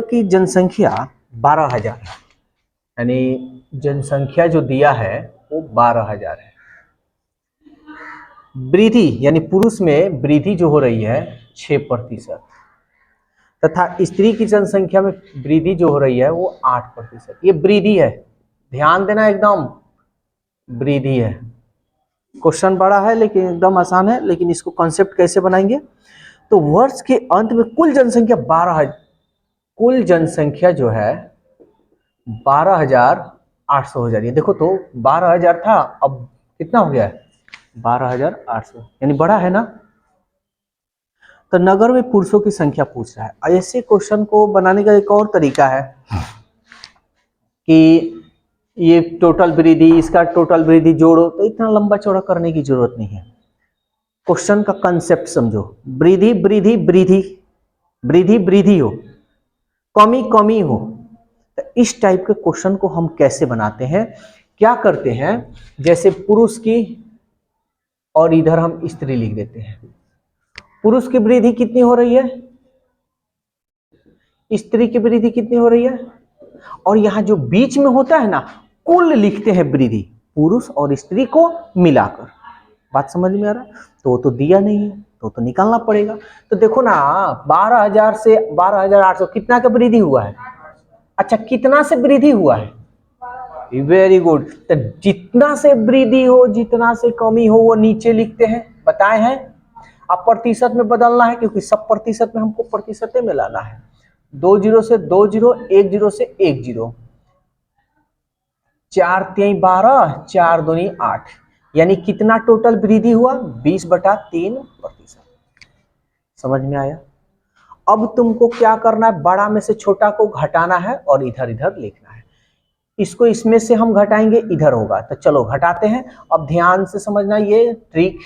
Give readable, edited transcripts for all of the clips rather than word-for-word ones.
की जनसंख्या 12,000 है, यानी जनसंख्या जो दिया है वो 12,000 है। वृद्धि यानी पुरुष में वृद्धि जो हो रही है 6%, तथा स्त्री की जनसंख्या में वृद्धि जो हो रही है वो 8%। ये वृद्धि है, ध्यान देना, एकदम वृद्धि है। क्वेश्चन बड़ा है लेकिन एकदम आसान है, लेकिन इसको कॉन्सेप्ट कैसे बनाएंगे। तो वर्ष के अंत में कुल जनसंख्या 12,000, कुल जनसंख्या जो है 12,800 हो जा रही है। देखो तो 12,000 था, अब कितना हो गया है 12,800, यानी बड़ा है ना। तो नगर में पुरुषों की संख्या पूछ रहा है। ऐसे क्वेश्चन को बनाने का एक और तरीका है कि ये टोटल वृद्धि, इसका टोटल वृद्धि जोड़ो, तो इतना लंबा चौड़ा करने की जरूरत नहीं है। क्वेश्चन का कंसेप्ट समझो, वृद्धि वृद्धि वृद्धि, वृद्धि वृद्धि हो, कमी कमी हो। तो इस टाइप के क्वेश्चन को हम कैसे बनाते हैं, क्या करते हैं, जैसे पुरुष की और इधर हम स्त्री लिख देते हैं। पुरुष की वृद्धि कितनी हो रही है, स्त्री की वृद्धि कितनी हो रही है, और यहां जो बीच में होता है ना, कुल लिखते हैं वृद्धि, पुरुष और स्त्री को मिलाकर। बात समझ में आ रहा है। तो वो तो दिया नहीं है, तो निकालना पड़ेगा। तो देखो ना, 12,000 से 12,800 कितना का वृद्धि हुआ है। अच्छा, कितना से वृद्धि हुआ है, वेरी गुड। तो जितना से वृद्धि हो, जितना से कमी हो, वो नीचे लिखते हैं, बताए हैं। अब प्रतिशत में बदलना है, क्योंकि सब प्रतिशत में हमको प्रतिशत में लाना है। 2 जीरो से 2 जीरो, 1 जीरो से 1 जीरो, 4 3 12, 4 दूनी 8, यानी कितना टोटल वृद्धि हुआ 20/3%। समझ में आया। अब तुमको क्या करना है, बड़ा में से छोटा को घटाना है और इधर इधर लिखना है। इसको इसमें से हम घटाएंगे, इधर होगा, तो चलो घटाते हैं। अब ध्यान से समझना ये ट्रिक,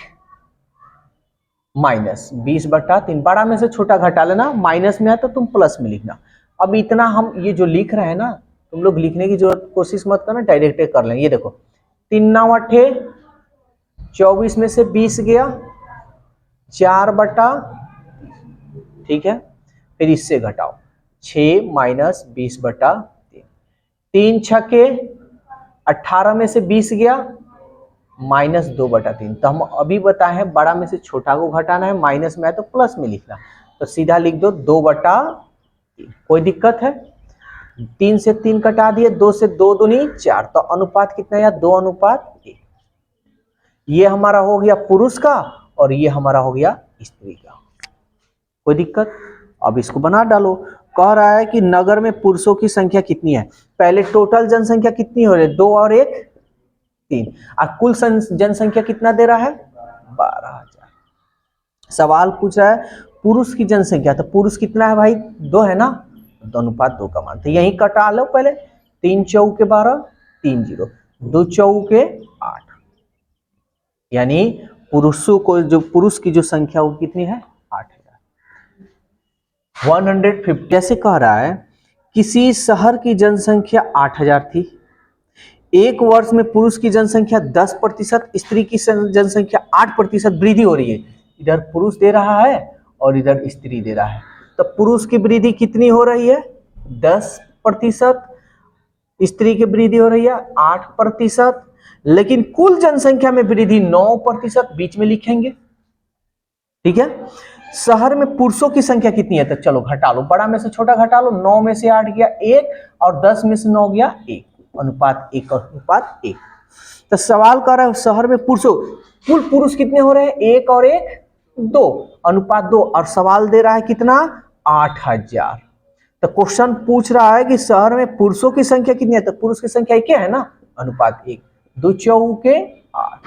माइनस 20/3, बड़ा में से छोटा घटा लेना, माइनस में है तो तुम प्लस में लिखना। अब इतना हम ये जो लिख रहे हैं ना, तुम लोग लिखने की जरूरत कोशिश मत करना, डायरेक्ट कर लेंगे। ये देखो 3 9 8, 24 में से 20 गया, 4/, ठीक है। फिर इससे घटाओ, 6 माइनस 20/3, 3 छके 18 में से 20 गया, माइनस 2/3। तो हम अभी बताए हैं बड़ा में से छोटा को घटाना है, माइनस में है तो प्लस में लिखना। तो सीधा लिख दो 2/3। कोई दिक्कत है, 3 से 3 कटा दिए, 2 से 2 दूनी 4, तो अनुपात कितना है 2:1। ये हमारा हो गया पुरुष का और ये हमारा हो गया स्त्री का। कोई दिक्कत। अब इसको बना डालो। कह रहा है कि नगर में पुरुषों की संख्या कितनी है। पहले टोटल जनसंख्या कितनी हो रही है, 2 और 1 3, और कुल जनसंख्या कितना दे रहा है 12,000। सवाल पूछ रहा है पुरुष की जनसंख्या, तो पुरुष कितना है भाई 2 है ना, तो अनुपात 2 का मान। तो यही कटा लो पहले, 3 चौके 12, 3 जीरो, 2 चौके 8, यानी पुरुषों को जो पुरुष की जो संख्या वो कितनी है 8,000। 150 कैसे कह रहा है, किसी शहर की जनसंख्या 8,000 थी, एक वर्ष में पुरुष की जनसंख्या 10%, स्त्री की जनसंख्या 8% वृद्धि हो रही है। इधर पुरुष दे रहा है और इधर स्त्री दे रहा है। तो पुरुष की वृद्धि कितनी हो रही है 10%, स्त्री की वृद्धि हो रही है 8%, लेकिन कुल जनसंख्या में वृद्धि 9%, बीच में लिखेंगे, ठीक है। शहर में पुरुषों की संख्या कितनी है, तो चलो घटा लो, बड़ा में से छोटा घटा लो। 9 में से 8 गया 1, और 10 में से 9 गया 1, अनुपात 1 और अनुपात 1। तो सवाल कर रहा है शहर में पुरुषों, कुल पुरुष कितने हो रहे हैं 1 और 1 2, अनुपात 2, और सवाल दे रहा है कितना 8,000। तो क्वेश्चन पूछ रहा है कि शहर में पुरुषों की संख्या कितनी है, तो पुरुष की संख्या क्या है ना, अनुपात 1, 2 चौके 8,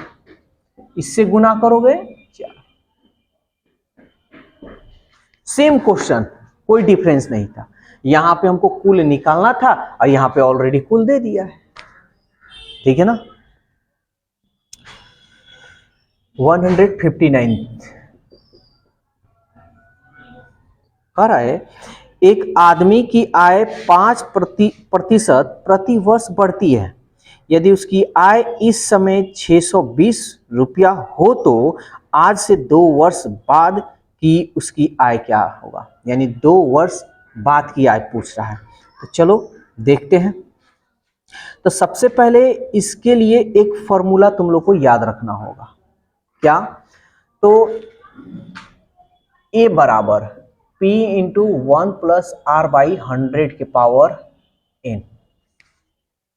इससे गुना करोगे 4। सेम क्वेश्चन, कोई डिफरेंस नहीं था। यहां पे हमको कुल निकालना था और यहां पे ऑलरेडी कुल दे दिया है, ठीक है ना। 159 कह रहा है एक आदमी की आय 5% प्रति वर्ष बढ़ती है। यदि उसकी आय इस समय 620 रुपया हो तो आज से 2 वर्ष बाद की उसकी आय क्या होगा, यानी 2 वर्ष बाद की आय पूछ रहा है। तो चलो देखते हैं। तो सबसे पहले इसके लिए एक फॉर्मूला तुम लोग को याद रखना होगा। क्या? तो ए बराबर P into 1 plus R by 100 के पावर n।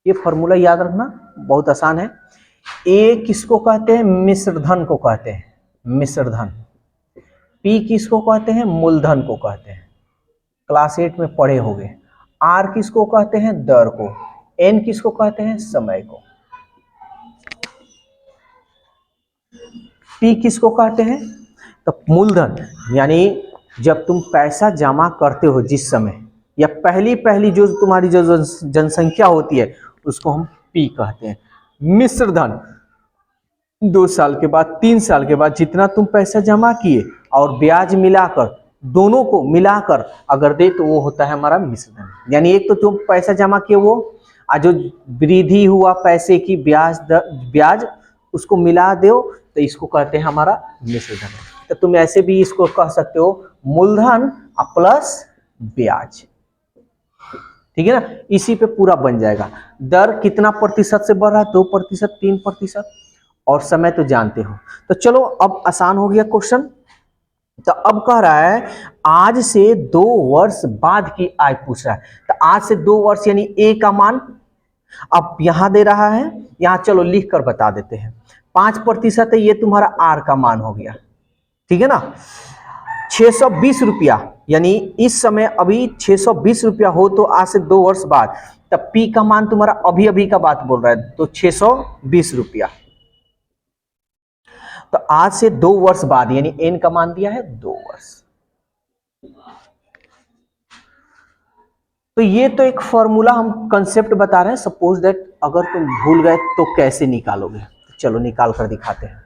ये फॉर्मूला याद रखना, बहुत आसान है। ए किसको कहते हैं? मिश्रधन को कहते हैं, मिश्रधन। P किसको कहते हैं? मूलधन को कहते हैं, क्लास 8 में पढ़े होंगे। R किसको कहते हैं? दर को। N किसको कहते हैं? समय को। P किसको कहते हैं? तो मूलधन, यानी जब तुम पैसा जमा करते हो जिस समय, या पहली पहली जो तुम्हारी जो जनसंख्या होती है उसको हम P कहते हैं। मिश्रधन 2 साल के बाद, 3 साल के बाद जितना तुम पैसा जमा किए और ब्याज मिलाकर, दोनों को मिलाकर अगर दे तो वो होता है हमारा मिश्रधन। यानी एक तो तुम पैसा जमा किए वो, जो वृद्धि हुआ पैसे की ब्याज उसको मिला दो, तो इसको कहते हैं हमारा मिश्रधन। तो तुम ऐसे भी इसको कह सकते हो मूलधन प्लस ब्याज, ठीक है ना। इसी पे पूरा बन जाएगा। दर कितना प्रतिशत से बढ़ रहा है? 2%, 3%, और समय तो जानते हो। तो चलो अब आसान हो गया क्वेश्चन। तो अब कह रहा है आज से 2 वर्ष बाद की आय पूछ रहा है। तो आज से 2 वर्ष यानी ए का मान अब यहां दे रहा है, यहां चलो लिख कर बता देते हैं। 5% है, ये तुम्हारा आर का मान हो गया, ठीक है ना। 620 रुपया, यानी इस समय अभी 620 रुपया हो तो आज से 2 वर्ष बाद, तब पी का मान तुम्हारा अभी अभी का बात बोल रहा है, तो 620 रुपया। तो आज से 2 वर्ष बाद, यानी एन का मान दिया है 2 वर्ष। तो ये तो एक फॉर्मूला हम कंसेप्ट बता रहे हैं। सपोज दैट अगर तुम भूल गए तो कैसे निकालोगे, तो चलो निकाल कर दिखाते हैं।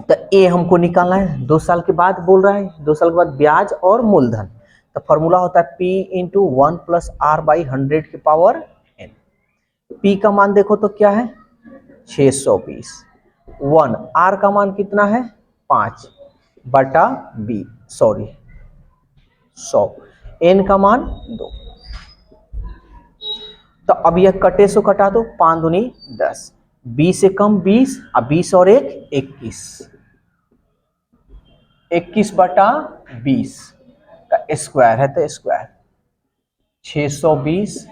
तो ए हमको निकालना है, 2 साल के बाद बोल रहा है, 2 साल के बाद ब्याज और मूलधन। तो फॉर्मूला होता है P into 1 plus R by 100 के पावर n। P का मान देखो तो क्या है? 620। 1 आर का मान कितना है? 5 बटा 100। n का मान 2। तो अब यह कटे सो कटा दो, 5 दूनी 10, 20 से कम 20, अब 20 और 1 21। 21 बटा 20 का स्क्वायर है, तो स्क्वायर 620।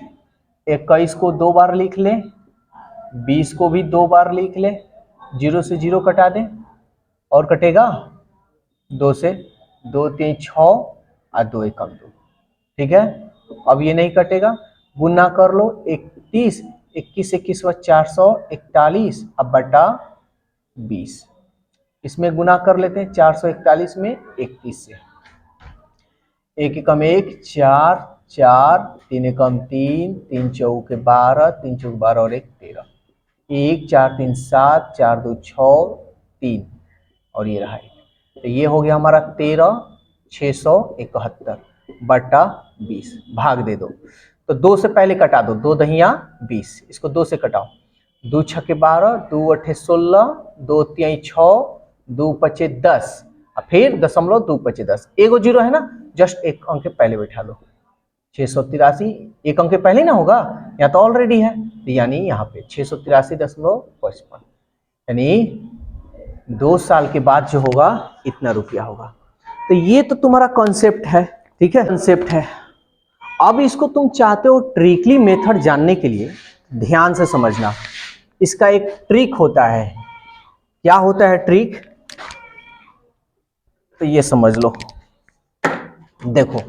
21 को 2 बार लिख ले, 20 को भी 2 बार लिख ले, 0 से 0 कटा दे और कटेगा 2 से, 2 3 6 और 2 1 2, ठीक है। अब ये नहीं कटेगा, गुना कर लो 31, 21 21 व 441 अब बटा 20। इसमें गुना कर लेते हैं 441 में 31 से, 1 एकम 1 4 4, 3 एकम 3, 3 चौके 12, 3 चौके 12 और 1 13, 1 4 3 7, 4 2 6 3 और ये रहा 1। तो ये हो गया हमारा 13,671 बटा 20, भाग दे दो। तो 2 से पहले कटा दो, 2 दहिया 20, इसको 2 से कटाओ, 2 छक्के 12, 2 अठे 16, 2 तिहाई 6, 2 पचे 10, और फिर दशमलव 2 पचे 10, एगो जीरो है ना, जस्ट एक अंक पहले बैठा लो। 683 एक अंक पहले ना होगा, यहाँ तो ऑलरेडी है, यानी यहाँ पे 683.55, यानी 2 साल के बाद जो होगा इतना रुपया होगा। तो ये तो तुम्हारा कॉन्सेप्ट है, ठीक है, कॉन्सेप्ट है। अब इसको तुम चाहते हो ट्रिकली मेथड जानने के लिए, ध्यान से समझना, इसका एक ट्रिक होता है। क्या होता है ट्रिक? तो ये समझ लो, देखो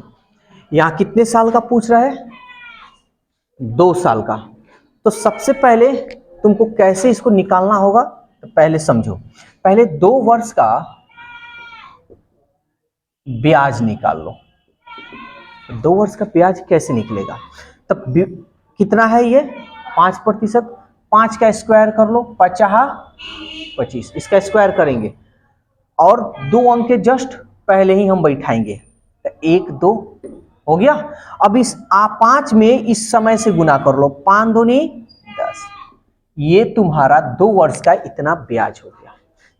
यहां कितने साल का पूछ रहा है? 2 साल का। तो सबसे पहले तुमको कैसे इसको निकालना होगा, तो पहले समझो, पहले 2 वर्ष का ब्याज निकाल लो। 2 वर्ष का ब्याज कैसे निकलेगा? तब कितना है ये? 5%, 5 का स्क्वायर कर लो, 25, इसका स्क्वायर करेंगे और 2 अंक के जस्ट पहले ही हम बैठाएंगे, तो 1 2 हो गया। अब इस 5 में इस समय से गुना कर लो, 5 दूनी 10, ये तुम्हारा 2 वर्ष का इतना ब्याज हो गया।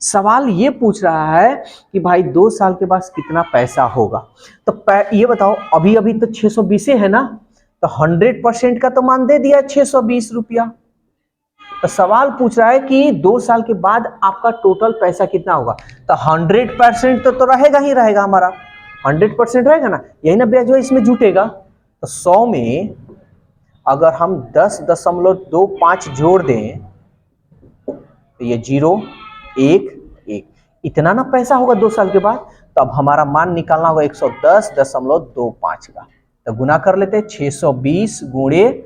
सवाल ये पूछ रहा है कि भाई 2 साल के बाद कितना पैसा होगा। तो ये बताओ, अभी अभी तो 620 है ना, तो 100% का तो मान दे दिया 620 रुपया। तो सवाल पूछ रहा है कि 2 साल के बाद आपका टोटल पैसा कितना होगा। तो 100% तो रहेगा ही रहेगा, हमारा 100% रहेगा ना, यही ना ब्याज इसमें जुटेगा। तो 100 में अगर हम 10.25 जोड़ दें तो ये 0 1 1, इतना ना पैसा होगा 2 साल के बाद। तो अब हमारा मान निकालना होगा 110.25 का। तो गुना कर लेते हैं, 620 गुणे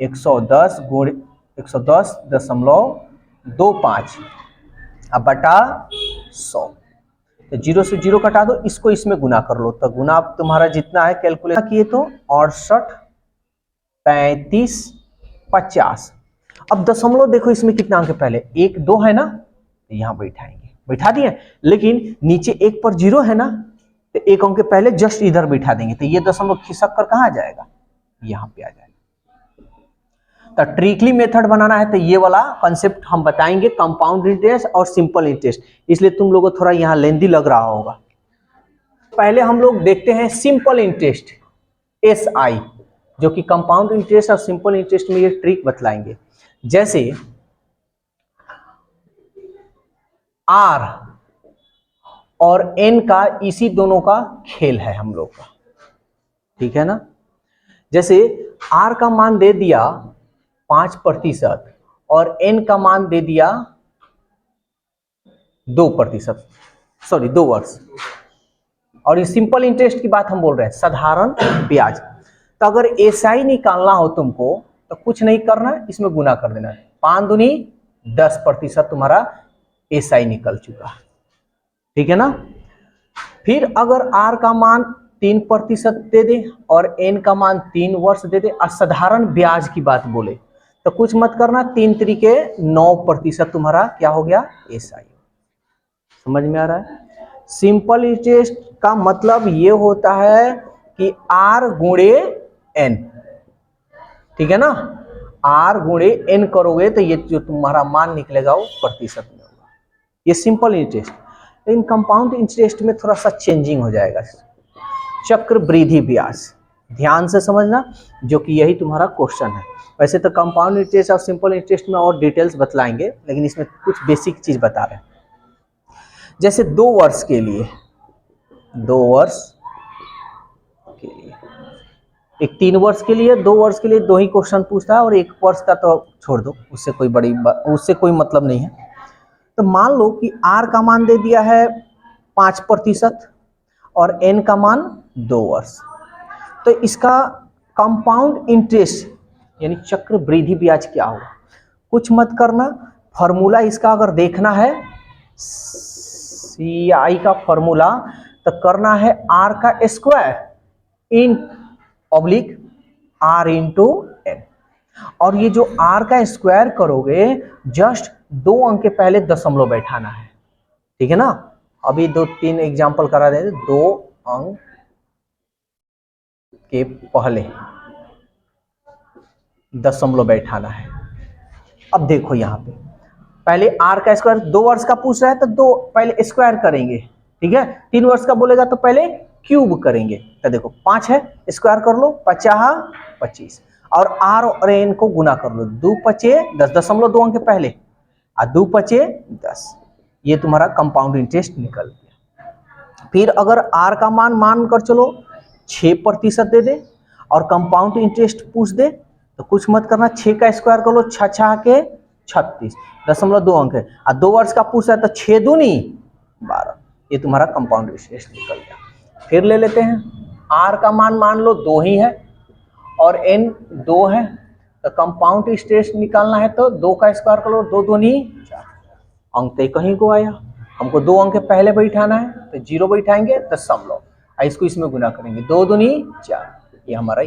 110 गुणे 110.25 अब बटा 100। तो 0 से 0 कटा दो, इसको इसमें गुना कर लो। तो गुना तुम्हारा जितना है कैलकुलेट किए तो 68 35 50। अब दशमलव देखो इसमें कितना अंक पहले 1 2 है ना, तो यहां बैठाएंगे, बैठा दिए। लेकिन नीचे 1 पर 0 है ना, तो 1 अंक पहले जस्ट इधर बैठा देंगे। तो ये दशमलव खिसक कर कहां जाएगा, यहां पे आ जाएगा। तो ट्रिकली मेथड बनाना है तो ये वाला कॉन्सेप्ट हम बताएंगे, कंपाउंड इंटरेस्ट और सिंपल इंटरेस्ट, इसलिए तुम लोगों को थोड़ा यहाँ लेंदी लग रहा होगा। पहले हम लोग देखते हैं सिंपल इंटरेस्ट SI, जो कि कंपाउंड इंटरेस्ट और सिंपल इंटरेस्ट में ये ट्रिक बतलाएंगे। जैसे R और N का इसी दोनों का खेल है हम लोग का, ठीक है ना। जैसे R का मान दे दिया 5% और N का मान दे दिया 2%, सॉरी 2 वर्ष। और ये सिंपल इंटरेस्ट की बात हम बोल रहे हैं, साधारण ब्याज। तो अगर SI निकालना हो तुमको तो कुछ नहीं करना है, इसमें गुना कर देना है। 5 दूनी 10% तुम्हारा SI निकल चुका, ठीक है ना। फिर अगर R का मान 3% दे दे और N का मान 3 वर्ष दे दे और साधारण ब्याज की बात बोले तो कुछ मत करना, 3 तरीके 9% तुम्हारा क्या हो गया, SI। समझ में आ रहा है। सिंपल इंटरेस्ट का मतलब ये होता है कि R गुणे N, ठीक है ना। R गुणे N करोगे तो ये जो तुम्हारा मान निकलेगा वो प्रतिशत में होगा, ये सिंपल इंटरेस्ट। लेकिन कंपाउंड इंटरेस्ट में थोड़ा सा चेंजिंग हो जाएगा, चक्रवृद्धि ब्याज, ध्यान से समझना, जो कि यही तुम्हारा क्वेश्चन है। वैसे तो कंपाउंड इंटरेस्ट और सिंपल इंटरेस्ट में और डिटेल्स बतलाएंगे, लेकिन इसमें कुछ बेसिक चीज बता रहे हैं। जैसे 2 वर्ष के लिए, 2 वर्ष के लिए, एक 3 वर्ष के लिए, 2 वर्ष के लिए 2 ही क्वेश्चन पूछता है, और 1 वर्ष का तो छोड़ दो, उससे कोई मतलब नहीं है। तो मान लो कि R का मान दे दिया है 5% और N का मान 2 वर्ष। तो इसका कंपाउंड इंटरेस्ट यानी चक्रवृद्धि ब्याज क्या होगा, कुछ मत करना। फॉर्मूला इसका अगर देखना है, CI का फॉर्मूला तो करना है R का स्क्वायर इन ऑब्लिक R इंटू N। और ये जो R का स्क्वायर करोगे जस्ट 2 अंक के पहले दशमलव बैठाना है, ठीक है ना। अभी 2-3 एग्जांपल करा देते, 2 अंक के पहले दशमलव बैठाना है। अब देखो यहाँ पे पहले R का स्क्वायर 2 वर्ष का पूछ रहा है तो 2 पहले स्क्वायर करेंगे, ठीक है। 3 वर्ष का बोलेगा तो पहले क्यूब करेंगे। तो देखो 5 है, स्क्वायर कर लो, 50 25, और R और N को गुना कर लो, 2 5 10, दशमलव 2 अंक के पहले, और 2 5 10, ये तुम्हारा कंपाउंड इंटरेस्ट निकल गया। फिर अगर R का मान कर चलो 6% दे दे और कंपाउंड इंटरेस्ट पूछ दे तो कुछ मत करना, 6 का स्क्वायर कर लो, 6 के 36, दशमलव 2 अंक है, और 2 वर्ष का पूछ रहा है तो 6 दूनी 12, ये तुम्हारा कंपाउंड इंटरेस्ट निकल गया। फिर ले लेते हैं, R का मान लो 2 ही है और N 2 है, तो कंपाउंड इंटरेस्ट निकालना है तो 2 का स्क्वायर कर लो, 2 दूनी 4, अंक तो कहीं को आया, हमको 2 अंक के पहले बैठाना है तो 0 बैठाएंगे, दशमलव, इसको इसमें गुना करेंगे, 2 दूनी 4, ये हमारा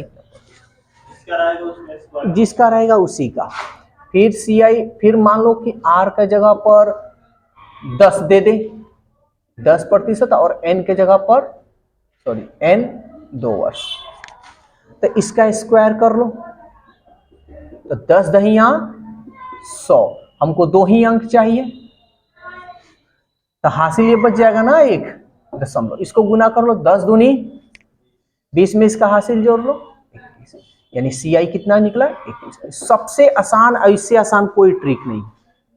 जिसका रहेगा उसी का। फिर CI, फिर मान लो कि R का जगह पर 10 दे दे, 10% और N के जगह पर N 2 वर्ष, तो इसका स्क्वायर कर लो, तो 10 दहिया 100, हमको 2 ही अंक चाहिए, तो हासिल ये बच जाएगा ना 1 दशमलव, इसको गुना कर लो 10 दूनी 20 में इसका हासिल जोड़ लो 21, यानी CI कितना निकला 21। सबसे आसान, इससे आसान कोई ट्रिक नहीं,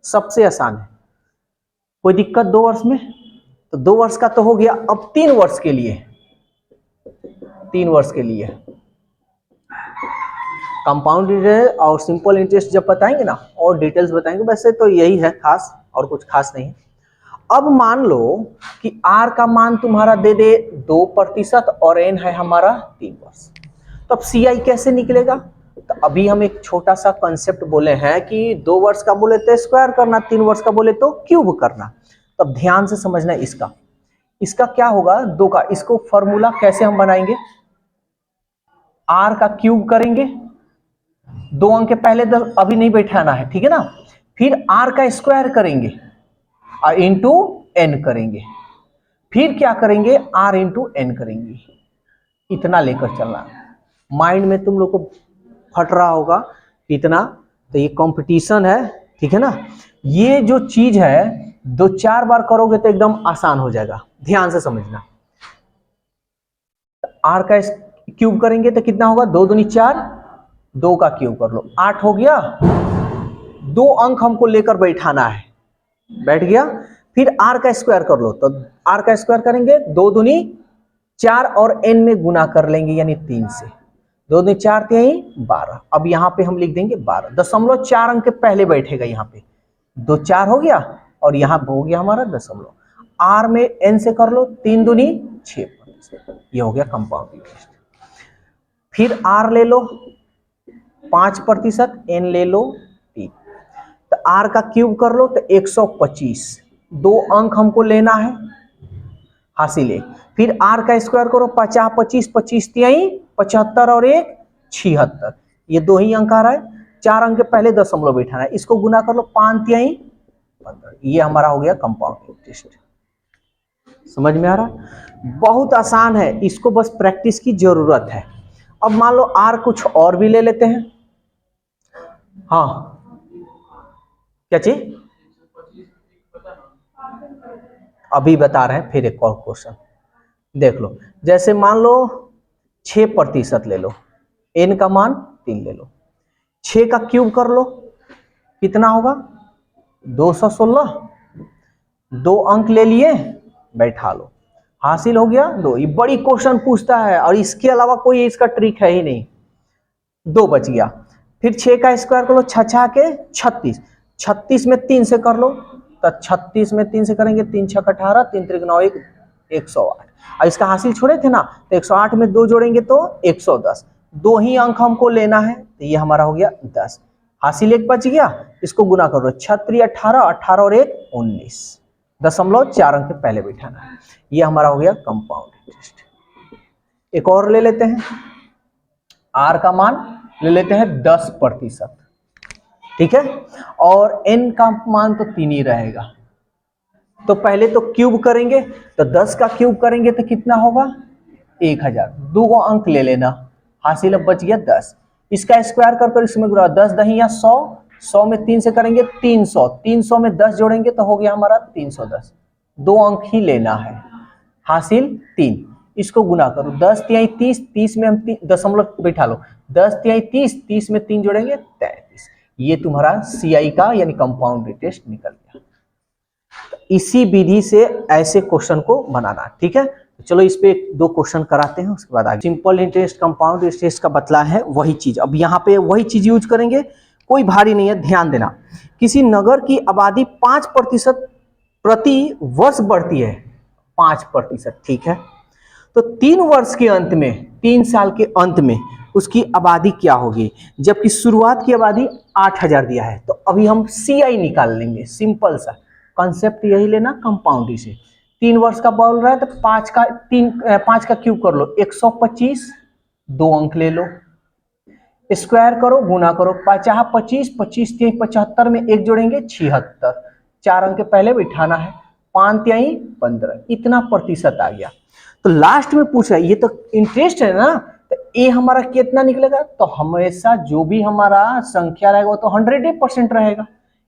सबसे आसान है। कोई दिक्कत 2 वर्ष में? तो 2 वर्ष का तो हो गया। अब 3 वर्ष के लिए, 3 वर्ष के लिए कंपाउंड इंटरेस्ट और सिंपल इंटरेस्ट जब बताएंगे ना और डिटेल्स बताएंगे, वैसे तो यही है खास, और कुछ खास नहीं है। अब मान लो कि R का मान तुम्हारा दे दे 2% और N है हमारा 3 वर्ष, तो अब CI कैसे निकलेगा? तो अभी हम एक छोटा सा कंसेप्ट बोले हैं कि 2 वर्ष का बोले तो स्क्वायर करना, 3 वर्ष का बोले तो क्यूब करना। तब ध्यान से समझना इसका क्या होगा 2 का, इसको फॉर्मूला कैसे हम बनाएंगे? R का क्यूब करेंगे, 2 अंक के पहले अभी नहीं बैठाना है, ठीक है ना। फिर R का स्क्वायर करेंगे और इंटू N करेंगे, फिर क्या करेंगे R इंटू N करेंगे। इतना लेकर चलना, माइंड में तुम लोग को फट रहा होगा इतना, तो ये कंपटीशन है, ठीक है ना। ये जो चीज है 2-4 बार करोगे तो एकदम आसान हो जाएगा, ध्यान से समझना। R का क्यूब करेंगे तो कितना होगा 2 दूनी 4, 2 का क्यूब कर लो 8 हो गया। 2 अंक हमको लेकर बैठाना है, बैठ गया। फिर R का स्क्वायर कर लो, तो R का स्क्वायर करेंगे 2 दूनी 4 और N में गुना कर लेंगे यानी 3 से, 2 दूनी 4 3 12। अब यहाँ पे हम लिख देंगे 12, 0.4 अंक के पहले बैठेगा, यहाँ पे 2 4 हो गया और यहाँ हो गया हमारा दशमलव। R में N से कर लो 3 दूनी 6, ये हो गया कंपाउंड इंटरेस्ट। फिर R ले लो 5%, N ले लो 3, तो R का क्यूब कर लो तो 125, 2 अंक हमको लेना है, हासिल है। फिर R का स्क्वायर करो 50 25 25 3 75 और 1 76, ये 2 ही अंक आ रहा है, 4 अंक के पहले दशमलव बैठाना है, इसको गुना कर लो 5 3 15, ये हमारा हो गया कंपाउंड इंटरेस्ट। समझ में आ रहा? बहुत आसान है, इसको बस प्रैक्टिस की जरूरत है। अब मान लो R कुछ और भी ले लेते हैं, हाँ क्या चीज अभी बता रहे हैं। फिर एक और क्वेश्चन देख लो, जैसे मान लो 6% ले लो, N का मान 3 ले लो, 6 का क्यूब कर लो कितना होगा 216, 2 अंक ले लिए बैठा लो, हासिल हो गया 2। ये बड़ी क्वेश्चन पूछता है और इसके अलावा कोई इसका ट्रिक है ही नहीं, 2 बच गया। फिर 6 का स्क्वायर कर लो 6 6 के 36, 36 में 3 से कर लो, तो 36 में 3 से करेंगे 3 6 18, 3 3 9 1 108, और इसका हासिल छोड़े थे ना, तो 108 में 2 जोड़ेंगे तो 110, 2 ही अंक हमको लेना है, तो ये हमारा हो गया 10, हासिल 1 बच गया। इसको गुना करो 6 3 18, 18 और 1 19, 0.4 अंक के पहले बैठाना है, ये हमारा हो गया कंपाउंड इंटरेस्ट। एक और ले लेते हैं, R का मान ले लेते हैं 10%, ठीक है, और N का मान तो 3 ही रहेगा। तो पहले तो क्यूब करेंगे, तो 10 का क्यूब करेंगे तो कितना होगा 1000, 2 अंक ले लेना, हासिल अब बच गया 10। इसका स्क्वायर कर इसमें 10 दही या 100, 100 में 3 से करेंगे 300, 300 में 10 जोड़ेंगे तो हो गया हमारा 310, 2 अंक ही लेना है, हासिल 3। इसको गुना करो 10 3 30, 30 में हम दशमलव बैठा लो, 10 3 30, 30 में 3 जोड़ेंगे 33, ये तुम्हारा CI का यानी कंपाउंड इंटरेस्ट निकल गया। इसी विधि से ऐसे क्वेश्चन को बनाना, ठीक है। तो चलो इस पे 2 क्वेश्चन कराते हैं, उसके बाद आगे। सिंपल इंटरेस्ट कंपाउंड इंटरेस्ट का बतला है वही चीज, अब यहाँ पे वही चीज यूज करेंगे, कोई भारी नहीं है, ध्यान देना। किसी नगर की आबादी 5% प्रति वर्ष बढ़ती है, 5%, ठीक है। तो 3 वर्ष के अंत में, 3 साल के अंत में उसकी आबादी क्या होगी, जबकि शुरुआत की आबादी 8000 दिया है। तो अभी हम CI निकाल लेंगे, सिंपल सा कॉन्सेप्ट यही लेना कंपाउंड से। 3 वर्ष का बोल रहा है तो 5 का क्यूब कर लो 125, 2 अंक ले लो, स्क्वायर करो गुना करो 50 25, 25 3 75 में 1 जोड़ेंगे 76, 4 अंक के पहले बैठाना है, 5 3 15, इतना प्रतिशत आ गया। तो लास्ट में पूछ रहा है ये तो इंटरेस्ट है ना, तो ये हमारा कितना निकलेगा, तो हमेशा जो भी हमारा संख्या रहेगा वो तो 100% रहेगा,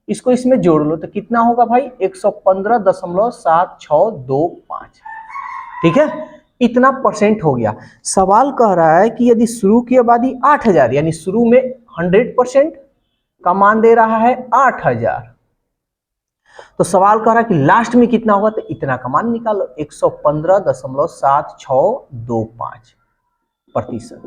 इसको इसमें जोड़ लो तो कितना होगा भाई 115.7625। ठीक है, इतना परसेंट हो गया। सवाल कह रहा है कि यदि शुरू की आबादी 8000, यानी शुरू में 100% का मान दे रहा है 8000, तो सवाल कह रहा है कि लास्ट में कितना होगा, तो इतना का मान निकालो 115.7625%।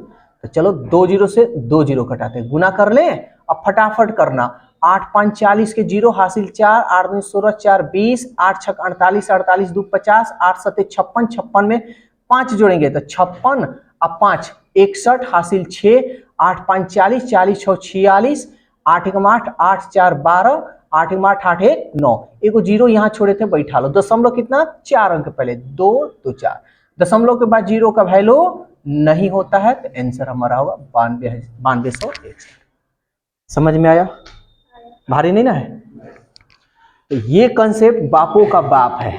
तो चलो 2 जीरो से 2 जीरो कटाते हैं, गुना कर ले। अब फटाफट करना, 8 5 40 के जीरो हासिल 4, 8 2 16 4 20, 8 6 48, 48 2 50, 8 7 56, 56 में 5 जोड़ेंगे तो 56, अब 5 61 हासिल 6, 8 5 40, 40 6 46, 8 1 8, 8 4 12, 8 1 8, 8 1 9, एक जीरो यहाँ छोड़े थे, बैठा लो। दशमलव कितना, 4 अंक पहले, 2 2 4, दशमलव के बाद जीरो का वैल्यू नहीं होता है, तो आंसर हमारा होगा 9261। समझ में आया? भारी नहीं ना है? तो ये कंसेप्ट बापों का बाप है।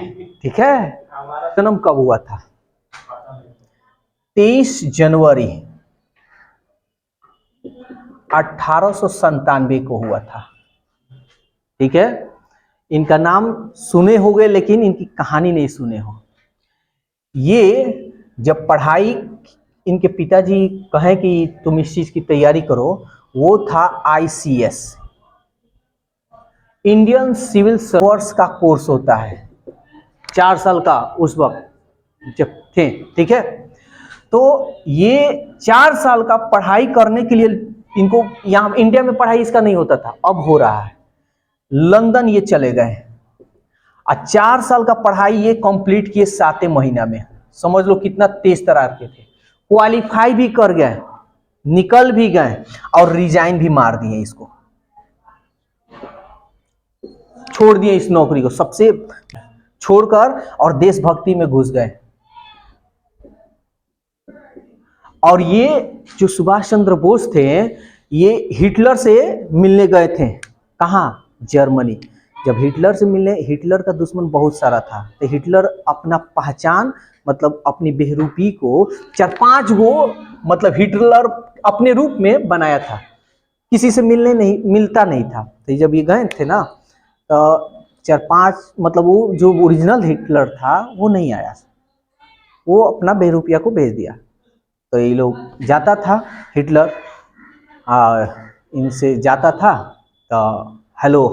ठीक है, जन्म कब हुआ था? 23 जनवरी 1897 को हुआ था। ठीक है, इनका नाम सुने होंगे लेकिन इनकी कहानी नहीं सुने हो। ये जब पढ़ाई, इनके पिताजी कहें कि तुम इस चीज की तैयारी करो, वो था ICS, इंडियन सिविल सर्विस का कोर्स होता है, 4 साल का उस वक्त जब थे। ठीक है, तो ये 4 साल का पढ़ाई करने के लिए इनको, यहाँ इंडिया में पढ़ाई इसका नहीं होता था, अब हो रहा है। लंदन ये चले गए और 4 साल का पढ़ाई ये कंप्लीट किए 7 महीना में। समझ लो कितना तेज तरार के थे। क्वालिफाई भी कर गए, निकल भी गए और रिजाइन भी मार दिए, इसको छोड़ दिए, इस नौकरी को सबसे छोड़कर और देशभक्ति में घुस गए। और ये जो सुभाष चंद्र बोस थे, ये हिटलर से मिलने गए थे। कहाँ? जर्मनी। जब हिटलर से मिलने, हिटलर का दुश्मन बहुत सारा था, तो हिटलर अपना पहचान, मतलब अपनी बेहरूपी को 4-5 गो, मतलब हिटलर अपने रूप में बनाया था, किसी से मिलता नहीं था। तो जब ये गए थे ना, तो 4-5, मतलब वो जो ओरिजिनल हिटलर था वो नहीं आया, वो अपना बेहरूपिया को भेज दिया। तो ये लोग जाता था, हिटलर इनसे जाता था, तो हेलो,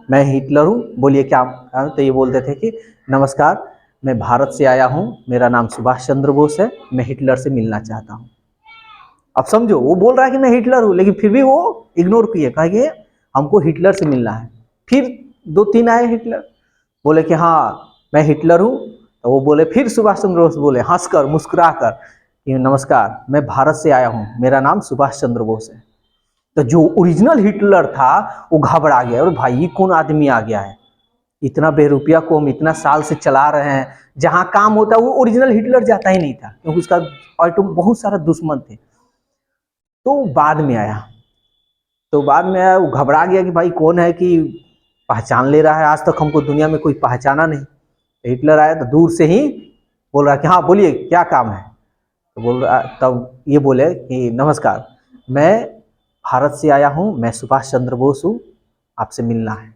मैं हिटलर हूँ, बोलिए क्या। तो ये बोलते थे कि नमस्कार, मैं भारत से आया हूँ, मेरा नाम सुभाष चंद्र बोस है, मैं हिटलर से मिलना चाहता हूँ। अब समझो, वो बोल रहा है कि मैं हिटलर हूँ, लेकिन फिर भी वो इग्नोर किए, कहेंगे हमको हिटलर से मिलना है। फिर 2-3 आए हिटलर, बोले कि हाँ मैं हिटलर हूँ। तो वो बोले, फिर सुभाष चंद्र बोस बोले हंसकर मुस्कुरा कर कि नमस्कार, मैं भारत से आया हूँ, मेरा नाम सुभाष चंद्र बोस है। तो जो ओरिजिनल हिटलर था वो घबरा गया, और भाई ये कौन आदमी आ गया है, इतना बेरुपया को हम इतना साल से चला रहे हैं, जहाँ काम होता वो ओरिजिनल हिटलर जाता ही नहीं था, क्योंकि उसका ऑटो बहुत सारा दुश्मन थे। तो बाद में आया, वो घबरा गया कि भाई कौन है कि पहचान ले रहा है, आज तक हमको दुनिया में कोई पहचाना नहीं। तो हिटलर आया तो दूर से ही बोल रहा कि हाँ बोलिए क्या काम है। तो बोल रहा, तब ये बोले कि नमस्कार, मैं भारत से आया हूँ, मैं सुभाष चंद्र बोस हूँ, आपसे मिलना है।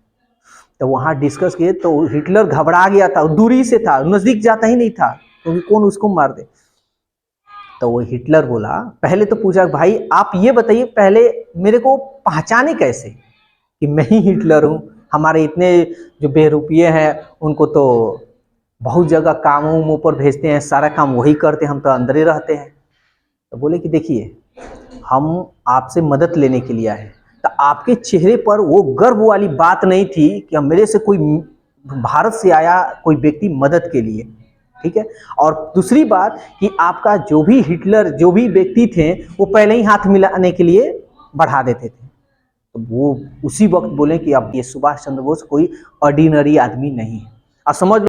तो वहाँ डिस्कस किए, तो हिटलर घबरा गया था, दूरी से था, नजदीक जाता ही नहीं था, क्योंकि कौन उसको मार दे। तो वो हिटलर बोला, पहले तो पूछा भाई आप ये बताइए पहले मेरे को पहचाने कैसे कि मैं ही हिटलर हूँ, हमारे इतने जो बेरुपये हैं उनको तो बहुत जगह कामों पर भेजते हैं, सारा काम वही करते हैं, हम तो अंदर ही रहते हैं। तो बोले कि देखिए हम आपसे मदद लेने के लिए आए। तो आपके चेहरे पर वो गर्व वाली बात नहीं थी कि मेरे से कोई भारत से आया कोई व्यक्ति मदद के लिए। ठीक है, और दूसरी बात कि आपका जो भी हिटलर, जो भी व्यक्ति थे, वो पहले ही हाथ मिलाने के लिए बढ़ा देते थे। तो वो उसी वक्त बोले कि अब ये सुभाष चंद्र बोस कोई ऑर्डिनरी आदमी नहीं है। और समझ